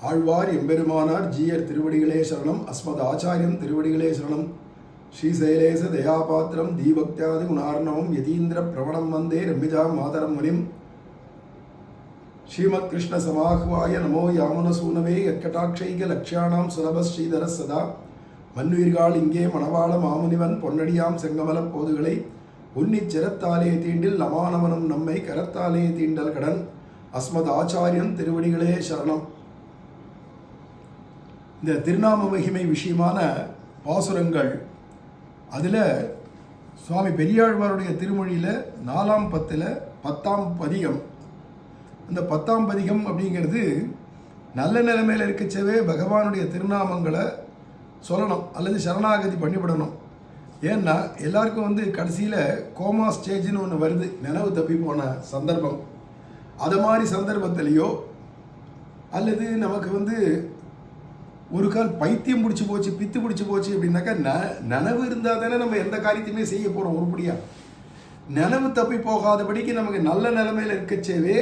ஆழ்வார் எம்பெருமானார் ஜீயர் திருவடிகளே சரணம். அஸ்மத் ஆச்சாரியம் திருவடிகளே சரணம். ஸ்ரீசைலேச தயாபாத்திரம் தீபக்தியாதி குணார்ணவம் யதீந்திர பிரவணம் வந்தே ரம்மிஜா மாதரம் முனிம். ஸ்ரீமத் கிருஷ்ண சமாஹ்வாய நமோ யாமுனசூனவே யற்கடாட்சைக லக்ஷாணாம் சுலப ஸ்ரீதர சதா. மன்னுயிர்கால் இங்கே மணவாள மாமுனிவன் பொன்னடியாம் செங்கமல போதுகளை உன்னிச் சிரத்தாலே தீண்டில் நமானவனும் நம்மை கரத்தாலே தீண்டல் கடன். அஸ்மத் ஆச்சாரியம் திருவடிகளே சரணம். இந்த திருநாம மகிமை விஷயமான பாசுரங்கள், அதில் சுவாமி பெரியாழ்வாருடைய திருமொழியில் 4ஆம் பத்தில் 10ஆம் பதிகம். அந்த 10ஆம் பதிகம் அப்படிங்கிறது நல்ல நிலைமையில் இருக்கச்சவே பகவானுடைய திருநாமங்களை சொல்லணும் அல்லது சரணாகதி பண்ணிவிடணும். ஏன்னா எல்லாருக்கும் கடைசியில் கோமா ஸ்டேஜ்னு ஒன்று வருது, நினைவு தப்பி போன சந்தர்ப்பம். அது மாதிரி சந்தர்ப்பத்திலையோ அல்லது நமக்கு ஒரு கால் பைத்தியம் பிடிச்சி போச்சு, பித்து பிடிச்சி போச்சு அப்படின்னாக்கா நனவு இருந்தால் தானே நம்ம எந்த காரியத்தையுமே செய்ய போகிறோம் உருப்படியாக. நினைவு தப்பி போகாதபடிக்கு நமக்கு நல்ல நிலைமையில் இருக்கச்சேவே,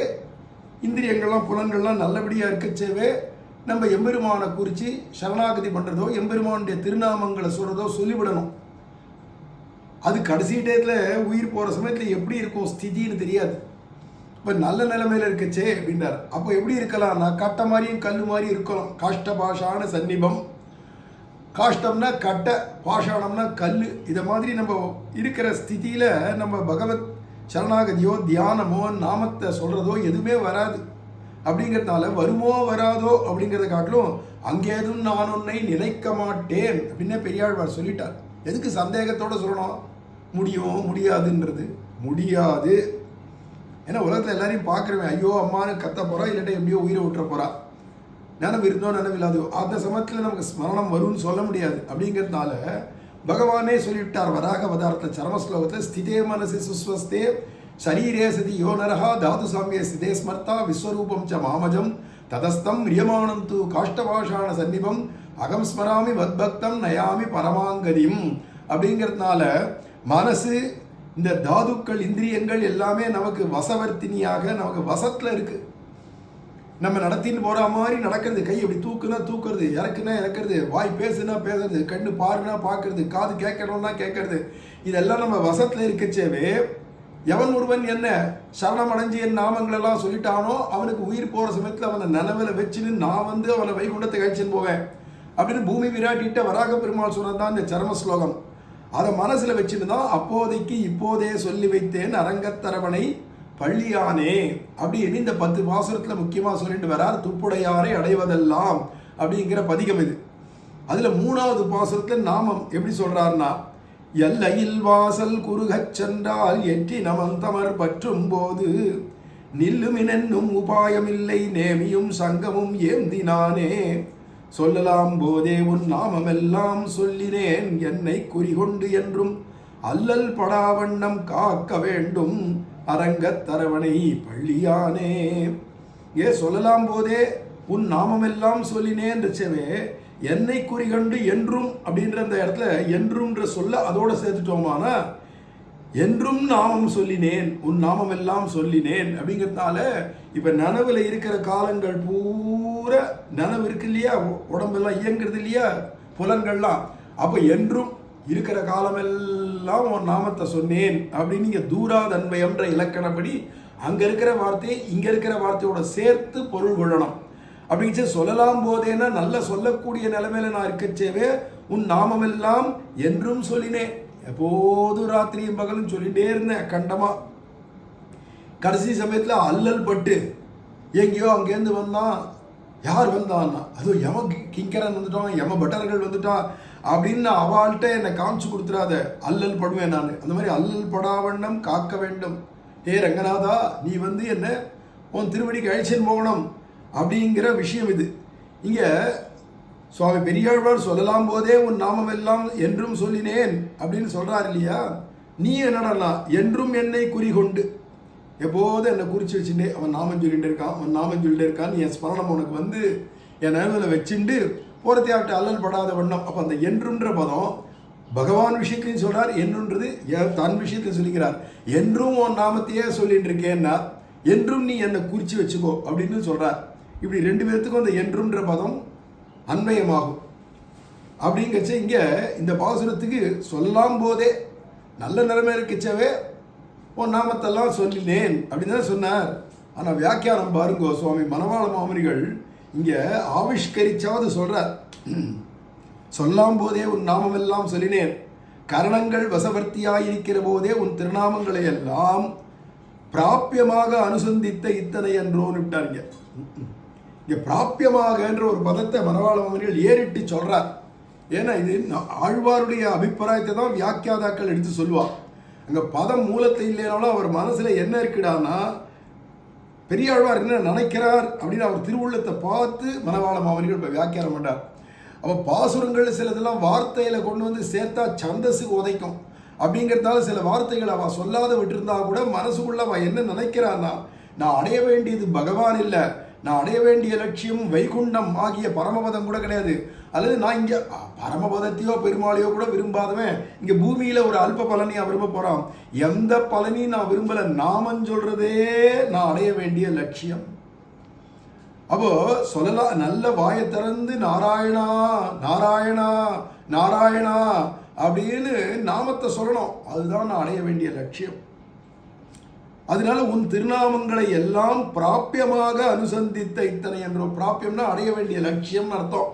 இந்திரியங்கள்லாம் புலன்கள்லாம் நல்லபடியாக இருக்கச்சேவே நம்ம எம்பெருமானை குறித்து சரணாகதி பண்ணுறதோ எம்பெருமானுடைய திருநாமங்களை சொல்கிறதோ சொல்லிவிடணும். அது கடைசி டயத்தில் உயிர் போகிற சமயத்தில் எப்படி இருக்கும் ஸ்திதின்னு தெரியாது. இப்போ நல்ல நிலைமையில் இருக்கச்சே அப்படின்றார். அப்போ எப்படி இருக்கலாம்னா கட்டை மாதிரியும் கல் மாதிரி இருக்கலாம். காஷ்ட பாஷான சந்நிபம். காஷ்டம்னா கட்டை, பாஷாணம்னா கல். இதை மாதிரி நம்ம இருக்கிற ஸ்திதியில் நம்ம பகவத் சரணாகதியோ தியானமோ நாமத்தை சொல்கிறதோ எதுவுமே வராது. அப்படிங்கிறதுனால வருமோ வராதோ அப்படிங்கிறத காட்டிலும் அங்கேதும் நான் உன்னை நினைக்க மாட்டேன் அப்படின்னு பெரியாழ்வார் சொல்லிட்டார். எதுக்கு சந்தேகத்தோடு சொல்லணும்? முடியும் முடியாதுன்றது முடியாது. ஏன்னா உலகத்தில் எல்லாரையும் பார்க்குறவன் ஐயோ அம்மானு கத்த போகிறா, இல்லாட்டா எப்படியோ உயிரை விட்டுற போகிறா. நினைவு இருந்தோ நினைவு இல்லாதோ அந்த சமயத்தில் நமக்கு ஸ்மரணம் வரும்னு சொல்ல முடியாது. அப்படிங்கிறதுனால பகவானே சொல்லிவிட்டார் வராக அவதாரத்தில் சரமஸ்லோகத்தில், ஸ்திதே மனசி சுஸ்வஸ்தே சரீரே சதி யோ நரஹா தாது சாமியே ஸ்திதே ஸ்மர்த்தா விஸ்வரூபம் ச மாமஜம் ததஸ்தம் ரியமானம் து காஷ்டபாஷான சந்நிபம் அகம் ஸ்மராமி வத்பக்தம் நயாமி பரமாங்கதிம். அப்படிங்கிறதுனால மனசு, இந்த தாதுக்கள், இந்திரியங்கள் எல்லாமே நமக்கு வசவர்த்தினியாக நமக்கு வசத்தில் இருக்குது. நம்ம நடத்தின்னு போகிற மாதிரி நடக்கிறது. கை அப்படி தூக்குனா தூக்குறது, இறக்குனா இறக்குறது, வாய் பேசுனா பேசுறது, கண்ணு பாருனா பார்க்கறது, காது கேட்கணும்னா கேட்கறது, இதெல்லாம் நம்ம வசத்தில் இருக்கச்சேவே எவன் ஒருவன் என்ன சரணம் அடைஞ்சி என் நாமங்களெல்லாம் சொல்லிட்டானோ அவனுக்கு உயிர் போகிற சமயத்தில் அவனை நினைவில் வச்சுன்னு நான் அவனை வைகுண்டத்தை கழிச்சுன்னு போவேன் அப்படின்னு பூமி விராட்டிட்ட வராக பெருமாள் சொன்னது தான் இந்த சரம ஸ்லோகம். அதை மனசில் வச்சுட்டு தான் அப்போதைக்கு இப்போதே சொல்லி வைத்தேன் அரங்கத்தரவனை பள்ளியானே அப்படின்னு இந்த 10 பாசுரத்தில் முக்கியமாக சொல்லிட்டு வரார். துப்புடையாரை அடைவதெல்லாம் அப்படிங்கிற பதிகம் இது. அதில் 3ஆவது பாசுரத்தில் நாமம் எப்படி சொல்கிறாருன்னா, எல்லையில் வாசல் குறுகச் சென்றால் எற்றி நமந்தமர் பற்றும் போது நில்லுமினென்னும் உபாயமில்லை நேமியும் சங்கமும் ஏந்தினானே சொல்லலாம் போதே உன் நாமமெல்லாம் சொல்லினேன் என்னை குறிகொண்டு என்றும் அல்லல் படாவண்ணம் காக்க வேண்டும் அரங்கத்தரவணை பள்ளியானே. சொல்லலாம் போதே உன் நாமமெல்லாம் சொல்லினேன் ரச்சவே, என்னை குறிகொண்டு என்றும் அப்படின்ற அந்த இடத்துல என்றும்ன்ற சொல்ல அதோட சேர்த்துட்டோமானா என்றும் நாமம் சொல்லினேன் உன் நாமம் எல்லாம் சொல்லினேன் அப்படிங்கிறதுனால இப்போ நனவில் இருக்கிற காலங்கள் பூரா நனவு இருக்கு இல்லையா, உடம்பெல்லாம் இயங்குறது இல்லையா, புலன்கள்லாம். அப்போ என்றும் இருக்கிற காலமெல்லாம் உன் நாமத்தை சொன்னேன் அப்படின்னு இங்கே தூராதன்மையன்ற இலக்கணப்படி அங்கே இருக்கிற வார்த்தையை இங்கே இருக்கிற வார்த்தையோட சேர்த்து பொருள் கொள்ளணும். அப்படிச்சு சொல்லலாம் போதேன்னா நல்ல சொல்லக்கூடிய நிலைமையில நான் இருக்கச்சேவே உன் நாமமெல்லாம் என்றும் சொல்லினேன். எப்போது ராத்திரியும் பகலும் சொல்லிட்டே இருந்தேன் கண்டமா. கடைசி சமயத்தில் அல்லல் பட்டு எங்கேயோ அங்கேருந்து வந்தான். யார் வந்தான்னா அதோ யம கிங்கரன் வந்துட்டான், யம பட்டர்கள் வந்துட்டான் அப்படின்னு அவள்கிட்ட என்னை காமிச்சு கொடுத்துடாத, அல்லல் படுவேன் நான். அந்த மாதிரி அல்லல் படாவண்ணம் காக்க வேண்டும். ரங்கநாதா நீ என்ன உன் திருவடிக்கு அழைச்சின்னு போகணும் அப்படிங்கிற விஷயம் இது. இங்கே சுவாமி பெரியாழ்வார் சொல்லலாம் போதே உன் நாமம் எல்லாம் என்றும் சொல்லினேன் அப்படின்னு சொல்கிறார் இல்லையா. நீ என்னடா என்றும் என்னை குறிகொண்டு எப்போதும் என்னை குறித்து வச்சுட்டு அவன் நாமம் சொல்லிகிட்டே இருக்கான், அவன் நாமம் சொல்லிட்டே இருக்கான், என் ஸ்மரணம் உனக்கு என் நினைவில் வச்சுட்டு போகிறதையாவிட்ட அல்லல் படாத வண்ணம். அப்போ அந்த என்றுன்ற பதம் பகவான் விஷயத்துலையும் சொல்கிறார், என்றுன்றது தன் விஷயத்தில் சொல்லிக்கிறார். என்றும் உன் நாமத்தையே சொல்லிட்டு இருக்கேன்னா என்றும் நீ என்னை குறித்து வச்சுக்கோ அப்படின்னு சொல்கிறார். இப்படி ரெண்டு பேர்த்துக்கும் அந்த என்றுன்ற பதம் அன்வயமாகும். அப்படிங்கச்ச இங்கே இந்த பாசுரத்துக்கு சொல்லாம் போதே நல்ல நிலைமை இருக்கச்சவே உன் நாமத்தெல்லாம் சொல்லினேன் அப்படின்னு தான் சொன்னார். ஆனால் வியாக்கியானம் பாருங்கோ, சுவாமி மணவாள மாமுனிகள் இங்கே ஆவிஷ்கரிச்சாவது சொல்கிறார். சொல்லாம் போதே உன் நாமமெல்லாம் சொல்லினேன், கரணங்கள் வசவர்த்தியாயிருக்கிற போதே உன் திருநாமங்களை எல்லாம் பிராப்பியமாக அனுசந்தித்த இத்தனை என்றோன்னு விட்டாருங்க. இங்கே பிராப்பியமாகன்ற ஒரு பதத்தை மணவாள மாமுனிகள் ஏறிட்டு சொல்கிறார். ஏன்னா இது ஆழ்வாருடைய அபிப்பிராயத்தை தான் வியாக்கியாதாக்கள் எடுத்து சொல்லுவார். அங்கே பதம் மூலத்தை இல்லைனாலும் அவர் மனசில் என்ன இருக்குடான்னா, பெரியாழ்வார் என்ன நினைக்கிறார் அப்படின்னு அவர் திருவுள்ளத்தை பார்த்து மணவாள மாமுனிகள் இப்போ வியாக்கியானம் பண்ணார். அப்போ பாசுரங்கள் சிலதெல்லாம் வார்த்தையில் கொண்டு வந்து சேர்த்தா சந்தஸுக்கு உதைக்கும். அப்படிங்கிறதால சில வார்த்தைகள் அவள் சொல்லாத விட்டுருந்தா கூட மனசுக்குள்ள அவள் என்ன நினைக்கிறான்னா, நான் அடைய வேண்டியது பகவான் இல்லை, நான் அடைய வேண்டிய லட்சியம் வைகுண்டம் ஆகிய பரமபதம் கூட கிடையாது, அல்லது நான் இங்கே பரமபதத்தையோ பெருமாளையோ கூட விரும்பாதவன் இங்கே பூமியில் ஒரு அல்ப பலனையாக விரும்ப போகிறான். எந்த பலனையும் நான் விரும்பலை, நாமம் சொல்கிறதே நான் அடைய வேண்டிய லட்சியம். அப்போ சொல்லலாம், நல்ல வாயை திறந்து நாராயணா நாராயணா நாராயணா அப்படின்னு நாமத்தை சொல்லணும், அதுதான் நான் அடைய வேண்டிய லட்சியம். அதனால உன் திருநாமங்களை எல்லாம் பிராப்பியமாக அனுசந்தித்த இத்தனை என்றோம். பிராப்பியம்னா அடைய வேண்டிய லட்சியம்னு அர்த்தம்.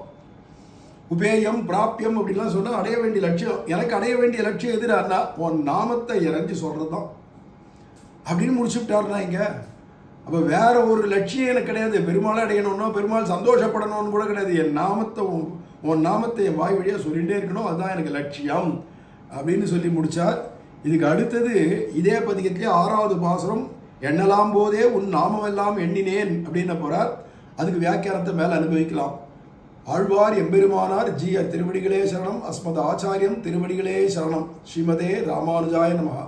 உபேயம் பிராப்பியம் அப்படின்லாம் சொன்னால் அடைய வேண்டிய லட்சியம். எனக்கு அடைய வேண்டிய லட்சியம் எதிரானா உன் நாமத்தை இறஞ்சி சொல்கிறது தான் அப்படின்னு முடிச்சுவிட்டாருனா இங்கே. அப்போ வேற ஒரு லட்சியம் எனக்கு கிடையாது, பெருமாளை அடையணும்னோ பெருமாள் சந்தோஷப்படணும்னு கூட கிடையாது. என் நாமத்தை உன் நாமத்தை என் வாய் வழியாக சொல்லிகிட்டே இருக்கணும், அதுதான் எனக்கு லட்சியம் அப்படின்னு சொல்லி முடித்தார். இதுக்கு அடுத்தது இதே பதிகத்திலே 6வது பாசுரம், எண்ணலாம் போதே உன் நாமமெல்லாம் எண்ணினேன் அப்படின்னு போகிறார். அதுக்கு வியாக்கியானத்தை மேலே அனுபவிக்கலாம். ஆழ்வார் எம்பெருமானார் ஜீயர் திருவடிகளே சரணம். அஸ்மத் ஆச்சாரியம் திருவடிகளே சரணம். ஸ்ரீமதே ராமானுஜாய நமஹ.